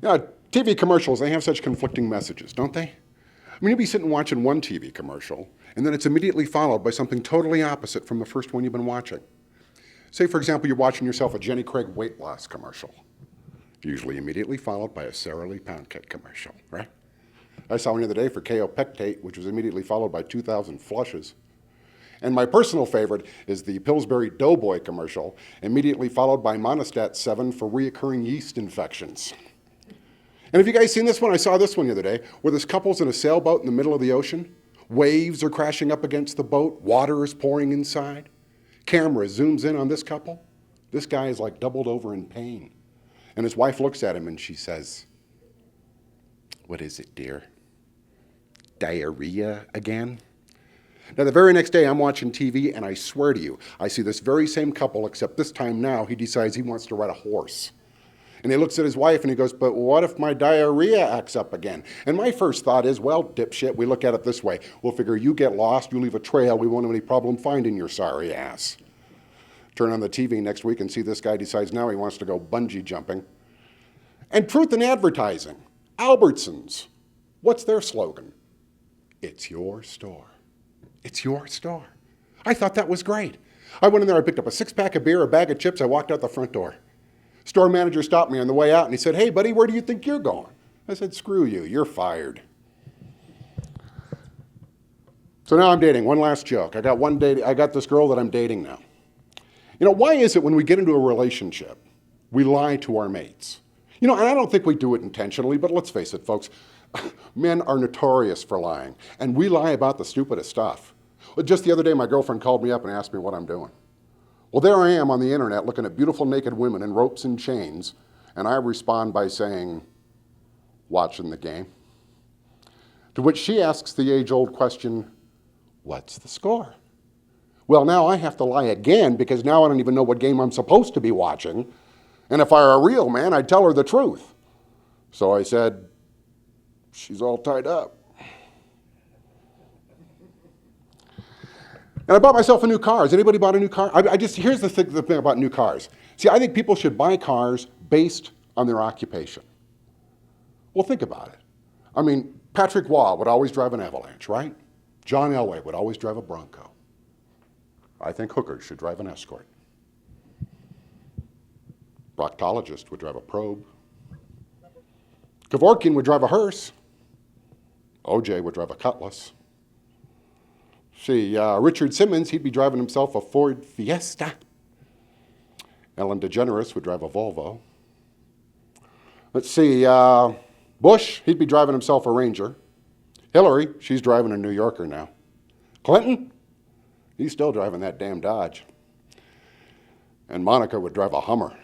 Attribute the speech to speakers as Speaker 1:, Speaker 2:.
Speaker 1: You know, TV commercials, they have such conflicting messages, don't they? I mean, you'll be sitting watching one TV commercial, and then it's immediately followed by something totally opposite from the first one you've been watching. Say, for example, you're watching yourself a Jenny Craig weight loss commercial, usually immediately followed by a Sara Lee Pound Cake commercial, right? I saw one the other day for KO Pectate, which was immediately followed by 2,000 flushes. And my personal favorite is the Pillsbury Doughboy commercial, immediately followed by Monostat 7 for reoccurring yeast infections. And have you guys seen this one? I saw this one the other day, where this couple's in a sailboat in the middle of the ocean. Waves are crashing up against the boat. Water is pouring inside. Camera zooms in on this couple. This guy is like doubled over in pain. And his wife looks at him and she says, "What is it, dear? Diarrhea again?" Now, the very next day, I'm watching TV, and I swear to you, I see this very same couple, except this time now, he decides he wants to ride a horse. And he looks at his wife, and he goes, "But what if my diarrhea acts up again?" And my first thought is, well, dipshit, we look at it this way. We'll figure you get lost, you leave a trail, we won't have any problem finding your sorry ass. Turn on the TV next week and see this guy decides now he wants to go bungee jumping. And truth in advertising. Albertsons. What's their slogan? It's your store. It's your store. I thought that was great. I went in there, I picked up a 6-pack of beer, a bag of chips, I walked out the front door. Store manager stopped me on the way out and he said, "Hey buddy, where do you think you're going?" I said, "Screw you, you're fired." So now I'm dating. One last joke. I got this girl that I'm dating now. You know, why is it when we get into a relationship, we lie to our mates? You know, and I don't think we do it intentionally, but let's face it, folks, men are notorious for lying, and we lie about the stupidest stuff. Just the other day, my girlfriend called me up and asked me what I'm doing. Well, there I am on the internet looking at beautiful naked women in ropes and chains, and I respond by saying, "Watching the game." To which she asks the age-old question, "What's the score?" Well, now I have to lie again because now I don't even know what game I'm supposed to be watching. And if I were a real man, I'd tell her the truth. So I said, "She's all tied up." And I bought myself a new car. Has anybody bought a new car? Here's the thing about new cars. See, I think people should buy cars based on their occupation. Well, think about it. I mean, Patrick Waugh would always drive an Avalanche, right? John Elway would always drive a Bronco. I think hookers should drive an Escort. Proctologist would drive a Probe. Kevorkian would drive a hearse. OJ would drive a Cutlass. See, Richard Simmons, he'd be driving himself a Ford Fiesta. Ellen DeGeneres would drive a Volvo. Let's see, Bush, he'd be driving himself a Ranger. Hillary, she's driving a New Yorker now. Clinton, he's still driving that damn Dodge. And Monica would drive a Hummer.